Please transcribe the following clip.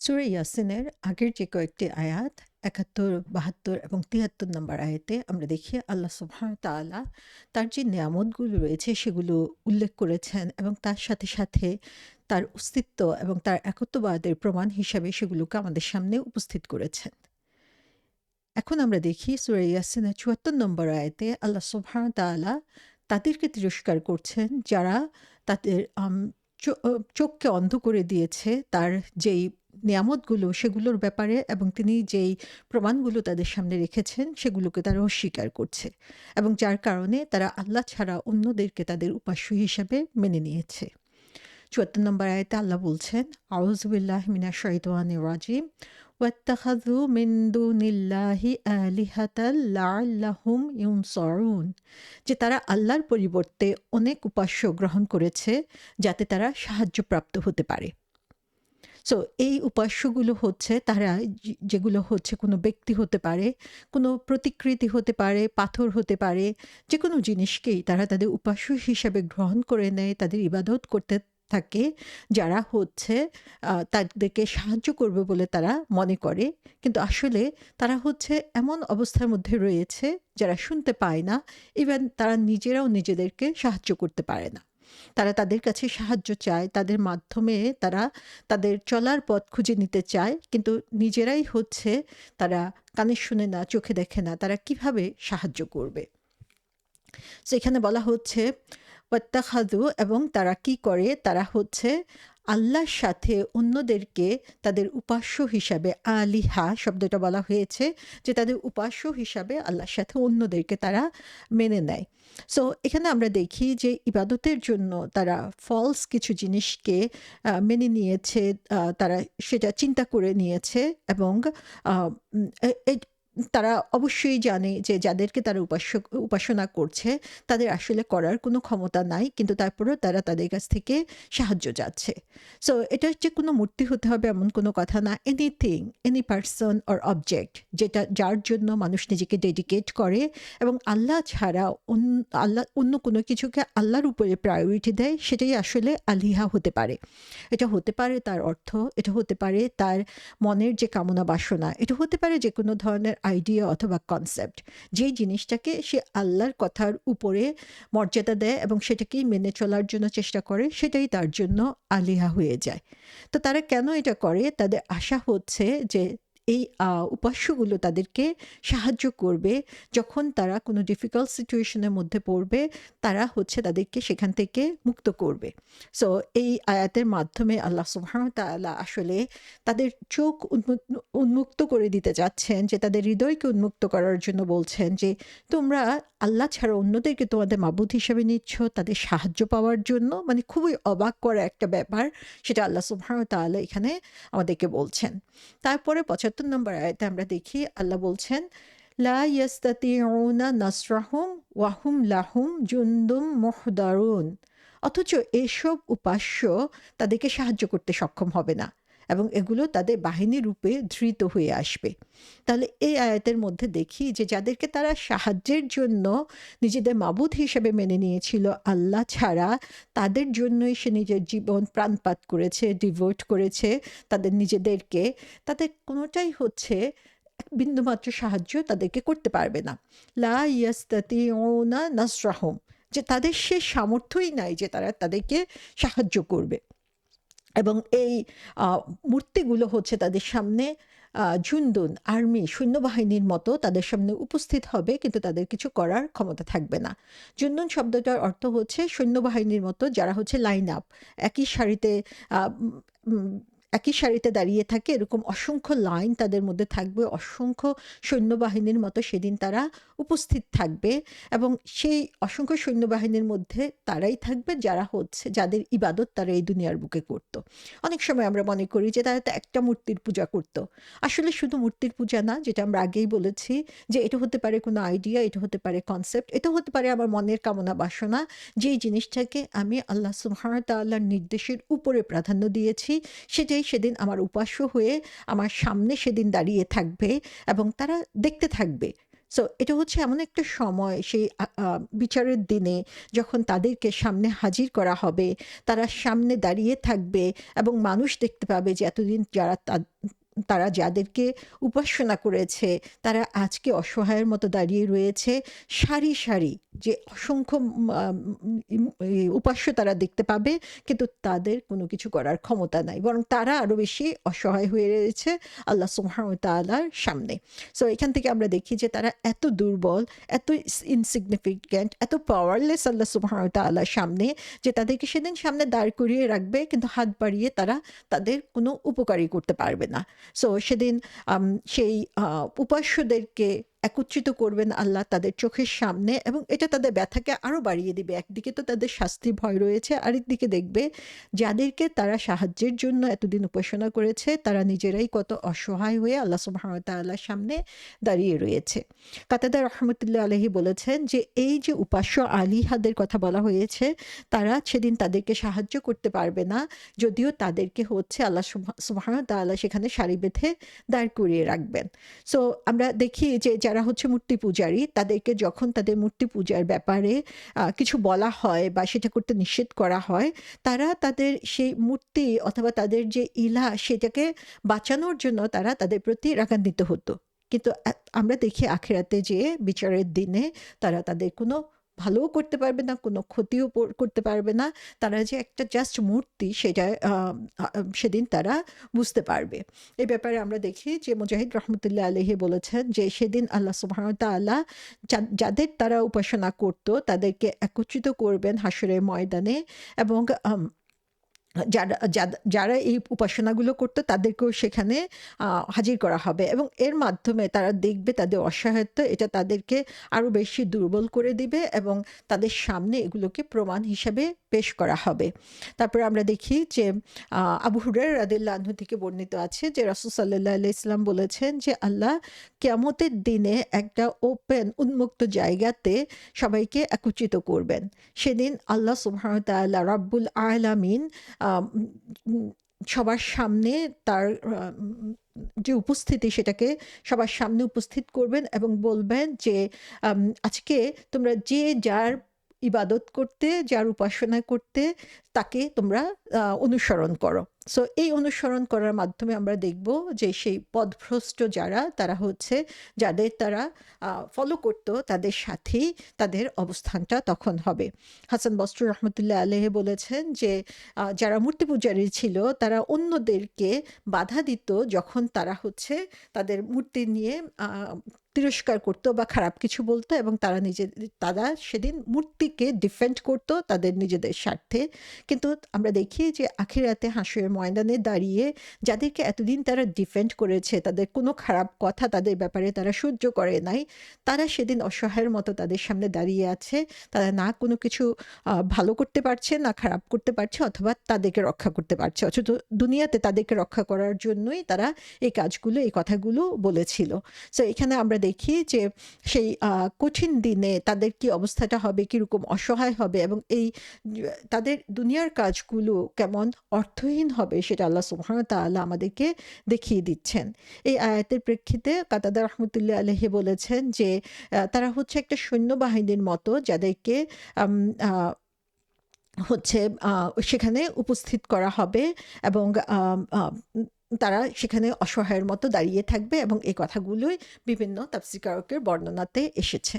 সূরা ইয়াসিনের আগের যে কয়েকটি আয়াত ৭১, ৭২ এবং ৭৩ নম্বর আয়াতে আমরা দেখি আল্লাহ সুবহানাহু ওয়া তাআলা তার যে নিয়ামতগুলো রয়েছে সেগুলো উল্লেখ করেছেন এবং তার সাথে, সাথে তার অস্তিত্ব এবং তার একত্ববাদের প্রমাণ হিসাবে সেগুলোকে আমাদের সামনে উপস্থিত করেছেন। এখন আমরা দেখি সূরা ইয়াসিনের ৭৪ নম্বর আয়াতে আল্লাহ সুবহানাহু ওয়া তাআলা তাদেরকে তিরস্কার করছেন যারা তাদের চোখকে অন্ধ করে দিয়েছে তার যেই নিয়ামতগুলো সেগুলোর ব্যাপারে এবং তিনি যেই প্রমাণগুলো তাদের সামনে রেখেছেন সেগুলোকে তারা অস্বীকার করছে এবং যার কারণে তারা আল্লাহ ছাড়া অন্যদেরকে তাদের উপাস্য হিসাবে মেনে নিয়েছে। ৭৪ নম্বর আয়াতে আল্লাহ বলছেন, আউযু বিল্লাহি মিনাশ শাইতানির রাজিম, ওয়াত্তাখাযু মিন দুনিল্লাহি আলিহাতাল লাআল্লাহুম ইউনসারুন, যে তারা আল্লাহর পরিবর্তে অনেক উপাস্য গ্রহণ করেছে যাতে তারা সাহায্যপ্রাপ্ত হতে পারে। সো এই উপাস্যগুলো হচ্ছে তারা যেগুলো হচ্ছে কোনো ব্যক্তি হতে পারে, কোনো প্রতিকৃতি হতে পারে, পাথর হতে পারে, যেকোনো জিনিসকেই তারা তাদের উপাস্য হিসাবে গ্রহণ করে নেয়, তাদের ইবাদত করতে থাকে, যারা হচ্ছে তাদেরকে সাহায্য করবে বলে তারা মনে করে। কিন্তু আসলে তারা হচ্ছে এমন অবস্থার মধ্যে রয়েছে যারা শুনতে পায় না, ইভেন তারা নিজেরাও নিজেদেরকে সাহায্য করতে পারে না। তারা তাদের কাছে সাহায্য চায়, তাদের মাধ্যমে তারা তাদের চলার পথ খুঁজে নিতে চায়, কিন্তু নিজেরাই হচ্ছে তারা কানে শুনে না, চোখে দেখে না, তারা কিভাবে সাহায্য করবে। সো এখানে বলা হচ্ছে ওয়াত্তাখাযু, এবং তারা কি করে, তারা হচ্ছে আল্লাহর সাথে অন্যদেরকে তাদের উপাস্য হিসাবে, আলিহা শব্দটা বলা হয়েছে যে তাদের উপাস্য হিসাবে আল্লাহর সাথে অন্যদেরকে তারা মেনে নেয়। সো এখানে আমরা দেখি যে ইবাদতের জন্য তারা ফলস কিছু জিনিসকে মেনে নিয়েছে, তারা সেটা চিন্তা করে নিয়েছে এবং আহ, উম, এ- এ- তারা অবশ্যই জানে যে যাদেরকে তারা উপাসনা করছে তাদের আসলে করার কোনো ক্ষমতা নাই, কিন্তু তারপরেও তারা তাদের কাছ থেকে সাহায্য চাচ্ছে। সো এটা যে কোনো মূর্তি হতে হবে এমন কোনো কথা না, anything, any person or object যেটা যার জন্য মানুষ নিজেকে ডেডিকেট করে এবং আল্লাহ ছাড়া আল্লাহ অন্য কোনো কিছুকে আল্লাহর উপরে প্রায়োরিটি দেয়, সেটাই আসলে আলিহা হতে পারে। এটা হতে পারে তার অর্থ, এটা হতে পারে তার মনের যে কামনা বাসনা, এটা হতে পারে যে কোনো ধরনের আইডিয়া অথবা কনসেপ্ট, যেই জিনিসটাকে সে আল্লাহর কথার উপরে মর্যাদা দেয় এবং সেটাকেই মেনে চলার জন্য চেষ্টা করে, সেটাই তার জন্য আলিহা হয়ে যায়। তো তারা কেন এটা করে? তাদের আশা হচ্ছে যে এই উপাস্যগুলো তাদেরকে সাহায্য করবে যখন তারা কোনো ডিফিকাল্ট সিচুয়েশনের মধ্যে পড়বে, তারা হচ্ছে তাদেরকে সেখান থেকে মুক্ত করবে। সো এই আয়াতের মাধ্যমে আল্লাহ সুবহানাহু ওয়া তাআলা আসলে তাদের চোখ উন্মুক্ত করে দিতে যাচ্ছেন, যে তাদের হৃদয়কে উন্মুক্ত করার জন্য বলছেন যে তোমরা আল্লাহ ছাড়া অন্যদেরকে তোমাদের মাবুদ হিসেবে নিচ্ছ তাদের সাহায্য পাওয়ার জন্য। মানে খুবই অবাক করা একটা ব্যাপার, সেটা আল্লাহ সুবহানাহু ওয়া তাআলা এখানে আমাদেরকে বলছেন। তারপরে ৭৫ নম্বর আয়াতে আমরা দেখি আল্লাহ বলছেন, লা ইয়াস্তাতিউনা নাসরাহুম ওয়া হুম লাহুম জুনদুম মুহদারুন, অথচ এসব উপাস্য তাদেরকে সাহায্য করতে সক্ষম হবে না এবং এগুলো তাদের বাহিনী রূপে ধৃত হয়ে আসবে। তাহলে এই আয়াতের মধ্যে দেখি যে যাদেরকে তারা সাহায্যের জন্য নিজেদের মাবুদ হিসেবে মেনে নিয়েছিল আল্লাহ ছাড়া, তাদের জন্যই সে নিজের জীবন প্রাণপাত করেছে, ডিভোট করেছে তাদের নিজেদেরকে, তাদের কোনোটাই হচ্ছে এক বিন্দুমাত্র সাহায্য তাদেরকে করতে পারবে না। লা ইয়াস্তাতিউনা নাসরাহুম, যে তাদের সে সামর্থ্যই নাই যে তারা তাদেরকে সাহায্য করবে। এবং এই মূর্তিগুলো হচ্ছে তাদের সামনে ঝুনদুন আর্মি সৈন্যবাহিনীর মতো তাদের সামনে উপস্থিত হবে, কিন্তু তাদের কিছু করার ক্ষমতা থাকবে না। ঝুনদুন শব্দটার অর্থ হচ্ছে সৈন্যবাহিনীর মতো, যারা হচ্ছে লাইন আপ, একই সারিতে আহ, উম, একই সারিতে দাঁড়িয়ে থাকে, এরকম অসংখ্য লাইন তাদের মধ্যে থাকবে, অসংখ্য সৈন্যবাহিনীর মতো সেদিন তারা উপস্থিত থাকবে এবং সেই অসংখ্য সৈন্যবাহিনীর মধ্যে তারাই থাকবে যারা হচ্ছে যাদের ইবাদত তারা এই দুনিয়ার বুকে করত। অনেক সময় আমরা মনে করি যে তারা তো একটা মূর্তির পূজা করত। আসলে শুধু মূর্তির পূজা না, যেটা আমরা আগেই বলেছি যে এটা হতে পারে কোনো আইডিয়া, এটা হতে পারে কনসেপ্ট, এটা হতে পারে আমার মনের কামনা বাসনা, যেই জিনিসটাকে আমি আল্লাহ সুবহানাহু ওয়া তাআলার নির্দেশের উপরে প্রাধান্য দিয়েছি, সেটাই সেদিন আমার উপাস্য হয়ে আমার সামনে সেদিন দাঁড়িয়ে থাকবে এবং তারা দেখতে থাকবে সো এটা হচ্ছে এমন একটা সময় সেই বিচারের দিনে যখন তাদেরকে সামনে হাজির করা হবে, তারা সামনে দাঁড়িয়ে থাকবে এবং মানুষ দেখতে পাবে যে এতদিন তারা যাদেরকে উপাসনা করেছে তারা আজকে অসহায়ের মতো দাঁড়িয়ে রয়েছে সারি সারি, যে অসংখ্য এই উপাস্য তারা দেখতে পাবে, কিন্তু তাদের কোনো কিছু করার ক্ষমতা নাই, বরং তারা আরো বেশি অসহায় হয়ে রয়েছে আল্লাহ সুবহানাহু ওয়া তাআলার সামনে। সো এখান থেকে আমরা দেখি যে তারা এত দুর্বল, এত ইনসিগনিফিক্যান্ট, এত পাওয়ারলেস আল্লাহ সুবহানাহু ওয়া তাআলার সামনে, যে তাদেরকে সেদিন সামনে দাঁড় করিয়ে রাখবে কিন্তু হাত বাড়িয়ে তারা তাদের কোনো উপকারই করতে পারবে না। সো সেদিন সেই উপাস্যদেরকে একত্রিত করবেন আল্লাহ তাদের চোখের সামনে, এবং এটা তাদের ব্যথাকে আরো বাড়িয়ে দিবে। একদিকে তো তাদের শাস্তির ভয় রয়েছে, আরেকদিকে দেখবে যাদেরকে তারা সাহায্যের জন্য এতদিন উপাসনা করেছে তারা নিজেরাই কত অসহায় হয়ে আল্লাহ সুবহানাহু ওয়া তাআলার সামনে দাঁড়িয়ে রয়েছে। কাতাদা রহমতুল্লাহ আলাইহি বলেছেন যে এই যে উপাস্য আলিহাদের কথা বলা হয়েছে, তারা সেদিন তাদেরকে সাহায্য করতে পারবে না, যদিও তাদেরকে হচ্ছে আল্লাহ সুবহানাহু ওয়া তাআলা সেখানে সারি বেঁধে দাঁড় করিয়ে রাখবেন। সো আমরা দেখি যে যারা হচ্ছে মূর্তি পূজারী, তাদেরকে যখন তাদের মূর্তি পূজার ব্যাপারে কিছু বলা হয় বা সেটা করতে নিষেধ করা হয়, তারা তাদের সেই মূর্তি অথবা তাদের যে ইলাহ সেটাকে বাঁচানোর জন্য তারা তাদের প্রতি রাগান্বিত হতো। কিন্তু আমরা দেখি আখিরাতে যে বিচারের দিনে তারা তাদের কোনো ভালোও করতে পারবে না, কোনো ক্ষতিও করতে পারবে না। তারা যে একটা জাস্ট মূর্তি সেটা সেদিন তারা বুঝতে পারবে। এই ব্যাপারে আমরা দেখি যে মুজাহিদ রহমতুল্লাহ আলাইহি বলেছেন যে সেদিন আল্লাহ সুবহানাহু ওয়া তাআলা যাদের তারা উপাসনা করত তাদেরকে একত্রিত করবেন হাসরের ময়দানে, এবং যারা এই উপাসনাগুলো করতো তাদেরকেও সেখানে হাজির করা হবে, এবং এর মাধ্যমে তারা দেখবে তাদের অসহায়ত্ব, এটা তাদেরকে আরো বেশি দুর্বল করে দিবে এবং তাদের সামনে এগুলোকে প্রমাণ হিসেবে পেশ করা হবে। তারপরে আমরা দেখি যে আবু হুরায়রা রাদিয়াল্লাহু আনহু থেকে বর্ণিত আছে যে রাসূল সাল্লাল্লাহু আলাইহি ওয়াসাল্লাম বলেছেন যে আল্লাহ কিয়ামতের দিনে একটা ওপেন উন্মুক্ত জায়গাতে সবাইকে একত্রিত করবেন। সেদিন আল্লাহ সুবহানাহু ওয়া তাআলা রাব্বুল আলামিন সবার সামনে তার যে উপস্থিতি সেটাকে সবার সামনে উপস্থিত করবেন এবং বলবেন যে আজকে তোমরা যে যার ইবাদত করতে, যার উপাসনা করতে তাকে তোমরা অনুসরণ করো। সো এই অনুসরণ করার মাধ্যমে আমরা দেখব যে সেই পথভ্রষ্ট যারা, তারা হচ্ছে যাদের তারা ফলো করতো তাদের সাথেই তাদের অবস্থানটা তখন হবে। হাসান বসরি রহমতুল্লাহ আলাইহি বলেছেন যে যারা মূর্তি পূজারী ছিল তারা অন্যদেরকে বাধা দিত যখন তারা হচ্ছে তাদের মূর্তি নিয়ে তিরস্কার করতো বা খারাপ কিছু বলতো, এবং তারা সেদিন মূর্তিকে ডিফেন্ড করতো তাদের নিজেদের স্বার্থে। কিন্তু আমরা দেখি যে আখিরাতে হাসরের ময়দানে দাঁড়িয়ে যাদেরকে এতদিন তারা ডিফেন্ড করেছে, তাদের কোনো খারাপ কথা তাদের ব্যাপারে তারা সহ্য করে নাই, তারা সেদিন অসহায়ের মতো তাদের সামনে দাঁড়িয়ে আছে। তারা না কোনো কিছু ভালো করতে পারছে, না খারাপ করতে পারছে, অথবা তাদেরকে রক্ষা করতে পারছে, অথচ দুনিয়াতে তাদেরকে রক্ষা করার জন্যই তারা এই কাজগুলো, এই কথাগুলো বলেছিল। সো এখানে আমরা দেখি যে সেই কঠিন দিনে তাদের কি অবস্থাটা হবে, কিরকম অসহায় হবে, এবং এই তাদের দুনিয়ার কাজগুলো কেমন অর্থহীন হবে সেটা আল্লাহ সুবহানাহু ওয়া তাআলা আমাদেরকে দেখিয়ে দিচ্ছেন। এই আয়াতের প্রেক্ষিতে কাতাদা রহমতুল্লাহ আলাইহি বলেছেন যে তারা হচ্ছে একটা সৈন্যবাহিনীর মতো যাদেরকে হচ্ছে সেখানে উপস্থিত করা হবে, এবং তারা সেখানে অসহায়ের মতো দাঁড়িয়ে থাকবে, এবং এই কথাগুলোই বিভিন্ন তাফসীরকারকের বর্ণনাতে এসেছে।